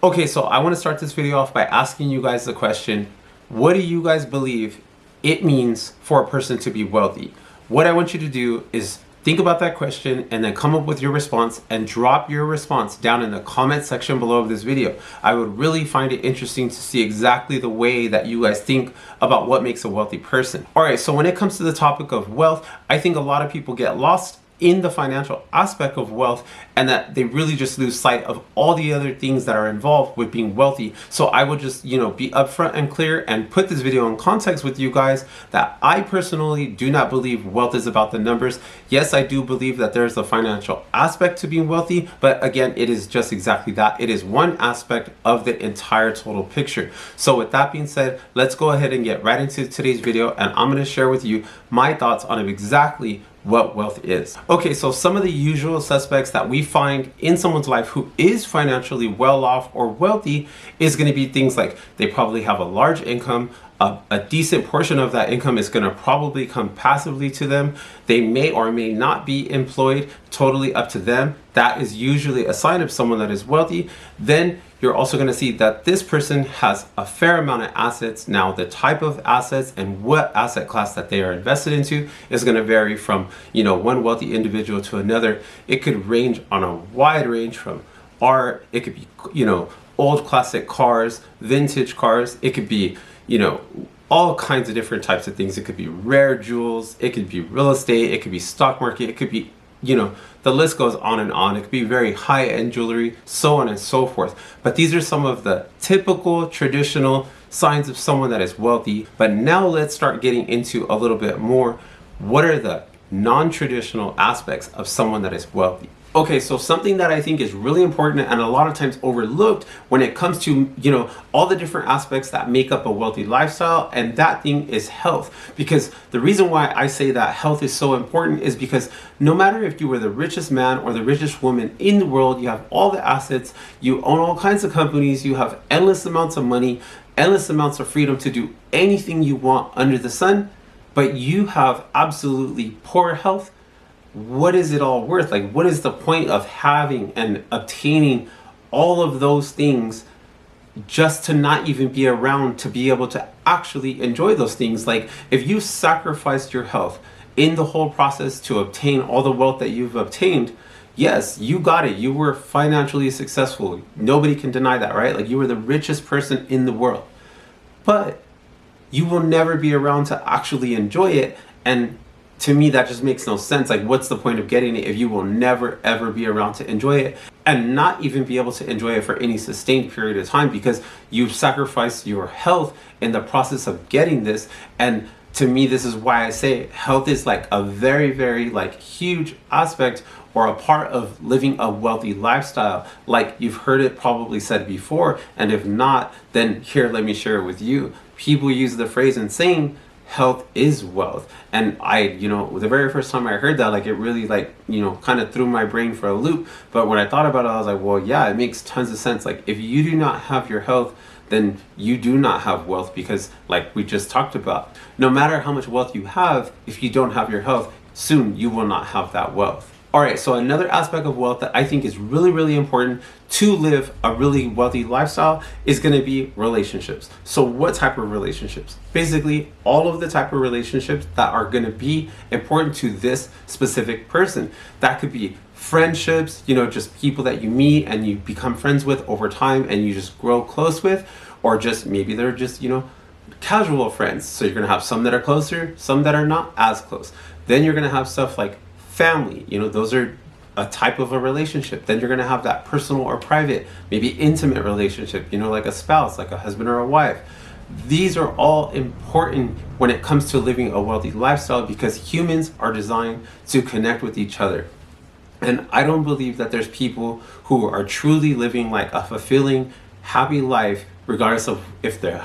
Okay, so I want to start this video off by asking you guys the question, what do you guys believe it means for a person to be wealthy? What I want you to do is think about that question and then come up with your response and drop your response down in the comment section below of this video. I would really find it interesting to see exactly the way that you guys think about what makes a wealthy person. All right, so when it comes to the topic of wealth, I think a lot of people get lost in the financial aspect of wealth and that they really just lose sight of all the other things that are involved with being wealthy. So I would just, be upfront and clear and put this video in context with you guys that I personally do not believe wealth is about the numbers. Yes, I do believe that there's a financial aspect to being wealthy, but again, it is just exactly that. It is one aspect of the entire total picture. So with that being said, let's go ahead and get right into today's video, and I'm going to share with you my thoughts on exactly what wealth is. Okay, so some of the usual suspects that we find in someone's life who is financially well off or wealthy is going to be things like they probably have a large income. A decent portion of that income is going to probably come passively to them. They may or may not be employed, totally up to them. That is usually a sign of someone that is wealthy. Then you're also going to see that this person has a fair amount of assets. Now, the type of assets and what asset class that they are invested into is going to vary from, one wealthy individual to another. It could range on a wide range from art. It could be, old classic cars, vintage cars. It could be, all kinds of different types of things. It could be rare jewels. It could be real estate. It could be stock market. It could be, the list goes on and on. It could be very high-end jewelry, so on and so forth. But these are some of the typical traditional signs of someone that is wealthy. But now let's start getting into a little bit more. What are the non-traditional aspects of someone that is wealthy? Okay, so something that I think is really important and a lot of times overlooked when it comes to, all the different aspects that make up a wealthy lifestyle, and that thing is health. Because the reason why I say that health is so important is because no matter if you were the richest man or the richest woman in the world, you have all the assets, you own all kinds of companies, you have endless amounts of money, endless amounts of freedom to do anything you want under the sun, but you have absolutely poor health. What is it all worth? Like, what is the point of having and obtaining all of those things just to not even be around to be able to actually enjoy those things? Like, if you sacrificed your health in the whole process to obtain all the wealth that you've obtained, yes, you got it. You were financially successful. Nobody can deny that, right? Like, you were the richest person in the world. But you will never be around to actually enjoy it. And to me, that just makes no sense. Like, what's the point of getting it if you will never, ever be around to enjoy it and not even be able to enjoy it for any sustained period of time because you've sacrificed your health in the process of getting this? And to me, this is why I say health is like a very, very huge aspect or a part of living a wealthy lifestyle. Like, you've heard it probably said before, and if not, then here, let me share it with you. People use the phrase and saying, health is wealth. And I, the very first time I heard that, it really kind of threw my brain for a loop. But when I thought about it, I was like, well, yeah, it makes tons of sense. Like, if you do not have your health, then you do not have wealth, because like we just talked about, no matter how much wealth you have, if you don't have your health, soon you will not have that wealth. All right, so another aspect of wealth that I think is really, really important to live a really wealthy lifestyle is going to be relationships. So what type of relationships? Basically, all of the type of relationships that are going to be important to this specific person. That could be friendships, just people that you meet and you become friends with over time and you just grow close with, or just maybe they're just, casual friends. So you're going to have some that are closer, some that are not as close. Then you're going to have stuff like family, those are a type of a relationship. Then you're going to have that personal or private, maybe intimate relationship, like a spouse, like a husband or a wife. These are all important when it comes to living a wealthy lifestyle because humans are designed to connect with each other. And I don't believe that there's people who are truly living like a fulfilling, happy life regardless of if they're,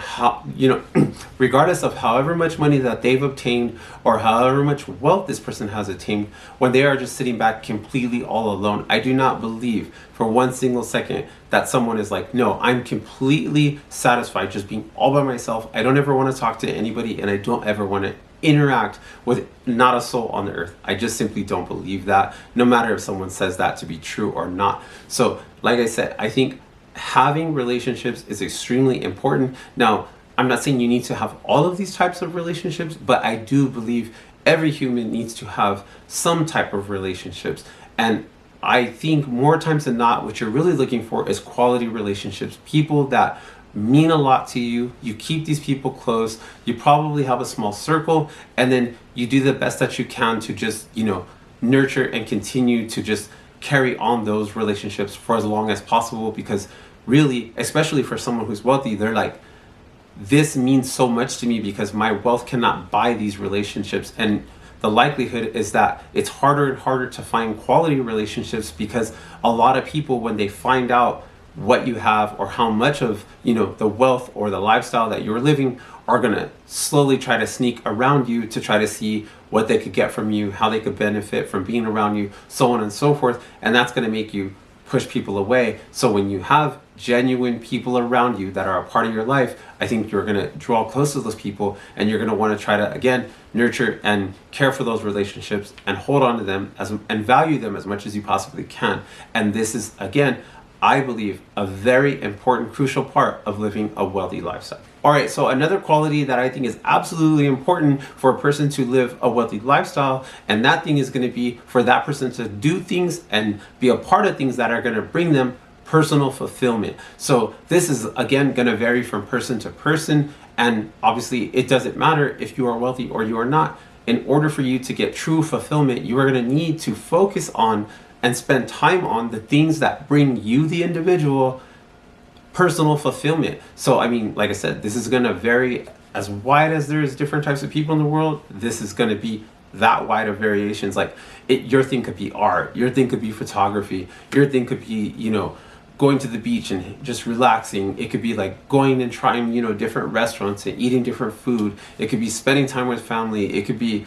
regardless of however much money that they've obtained or however much wealth this person has attained, when they are just sitting back completely all alone. I do not believe for one single second that someone is like, no, I'm completely satisfied just being all by myself. I don't ever want to talk to anybody, and I don't ever want to interact with not a soul on the earth. I just simply don't believe that, no matter if someone says that to be true or not. So like I said, I think having relationships is extremely important. Now, I'm not saying you need to have all of these types of relationships, but I do believe every human needs to have some type of relationships. And I think more times than not, what you're really looking for is quality relationships, people that mean a lot to you. You keep these people close. You probably have a small circle, and then you do the best that you can to just, nurture and continue to just carry on those relationships for as long as possible. Because really, especially for someone who's wealthy, they're like, this means so much to me because my wealth cannot buy these relationships. And the likelihood is that it's harder and harder to find quality relationships, because a lot of people, when they find out what you have or how much of the wealth or the lifestyle that you're living, are going to slowly try to sneak around you to try to see what they could get from you, how they could benefit from being around you, so on and so forth. And that's going to make you push people away. So when you have genuine people around you that are a part of your life, I think you're going to draw close to those people, and you're going to want to try to, again, nurture and care for those relationships and hold on to them and value them as much as you possibly can. And this is, again, I believe, a very important, crucial part of living a wealthy lifestyle. All right, so another quality that I think is absolutely important for a person to live a wealthy lifestyle, and that thing is going to be for that person to do things and be a part of things that are going to bring them personal fulfillment. So this is, again, going to vary from person to person, and obviously it doesn't matter if you are wealthy or you are not. In order for you to get true fulfillment, you are going to need to focus on and spend time on the things that bring you, the individual, personal fulfillment. So, I mean, like I said, this is going to vary as wide as there's different types of people in the world. This is going to be that wide of variations. Like, your thing could be art, your thing could be photography, your thing could be, going to the beach and just relaxing. It could be like going and trying, different restaurants and eating different food. It could be spending time with family. It could be,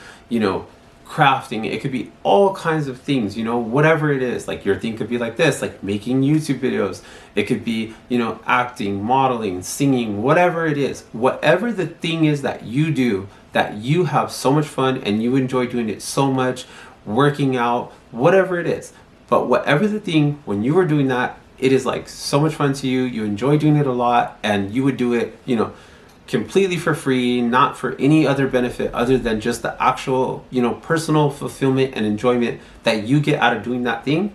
crafting. It could be all kinds of things, whatever it is. Like, your thing could be like this, like making YouTube videos. It could be, acting, modeling, singing, whatever it is. Whatever the thing is that you do, that you have so much fun and you enjoy doing it so much, working out, whatever it is. But whatever the thing, when you are doing that, it is like so much fun to you, you enjoy doing it a lot, and you would do it, completely for free, not for any other benefit other than just the actual, personal fulfillment and enjoyment that you get out of doing that thing.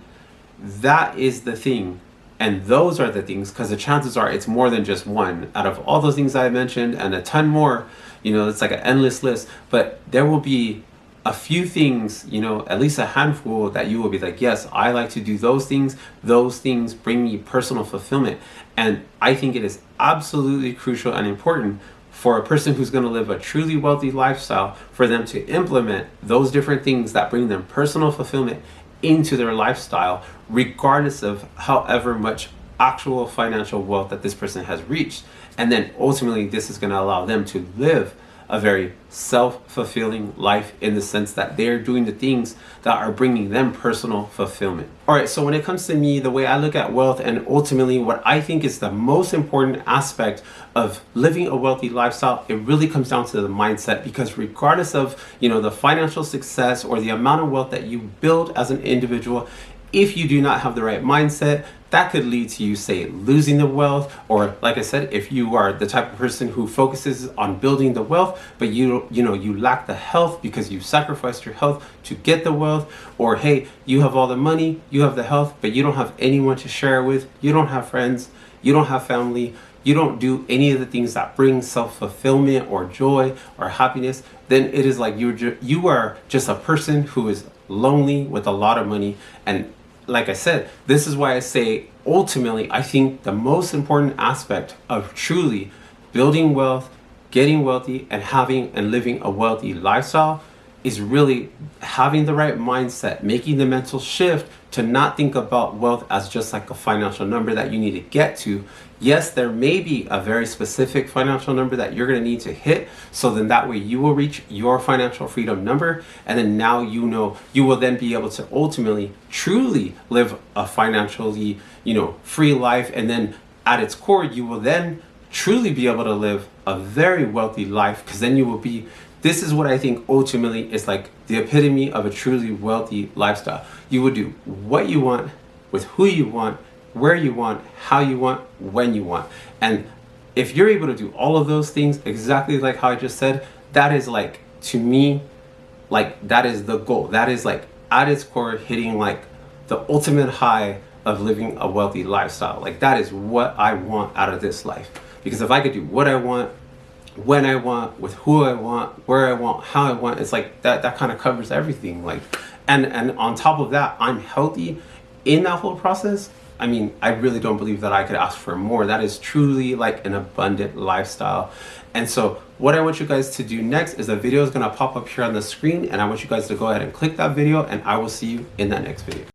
That is the thing. And those are the things, because the chances are it's more than just one. Out of all those things I mentioned and a ton more, it's like an endless list, but there will be a few things, at least a handful, that you will be like, yes, I like to do those things. Those things bring me personal fulfillment. And I think it is absolutely crucial and important for a person who's going to live a truly wealthy lifestyle, for them to implement those different things that bring them personal fulfillment into their lifestyle, regardless of however much actual financial wealth that this person has reached. And then ultimately, this is going to allow them to live a very self-fulfilling life, in the sense that they're doing the things that are bringing them personal fulfillment. All right, so when it comes to me, the way I look at wealth, and ultimately what I think is the most important aspect of living a wealthy lifestyle, it really comes down to the mindset. Because regardless of, the financial success or the amount of wealth that you build as an individual, if you do not have the right mindset, that could lead to you, say, losing the wealth. Or, like I said, if you are the type of person who focuses on building the wealth, but you lack the health because you sacrificed your health to get the wealth. Or, hey, you have all the money, you have the health, but you don't have anyone to share it with. You don't have friends, you don't have family, you don't do any of the things that bring self-fulfillment or joy or happiness. Then it is like you are just a person who is lonely with a lot of money. And like I said, this is why I say, ultimately, I think the most important aspect of truly building wealth, getting wealthy, and having and living a wealthy lifestyle is really having the right mindset, making the mental shift to not think about wealth as just like a financial number that you need to get to. Yes, there may be a very specific financial number that you're going to need to hit, so then that way you will reach your financial freedom number, and then now you will then be able to ultimately truly live a financially free life. And then at its core, you will then truly be able to live a very wealthy life, because then you will be, this is what I think ultimately is like the epitome of a truly wealthy lifestyle. You will do what you want, with who you want, where you want, how you want, when you want. And if you're able to do all of those things exactly like how I just said, that is like, to me, like that is the goal. That is like at its core hitting like the ultimate high of living a wealthy lifestyle. Like that is what I want out of this life. Because if I could do what I want, when I want, with who I want, where I want, how I want, it's like that kind of covers everything. Like, and on top of that, I'm healthy in that whole process. I mean, I really don't believe that I could ask for more. That is truly like an abundant lifestyle. And so what I want you guys to do next is a video is going to pop up here on the screen, and I want you guys to go ahead and click that video, and I will see you in that next video.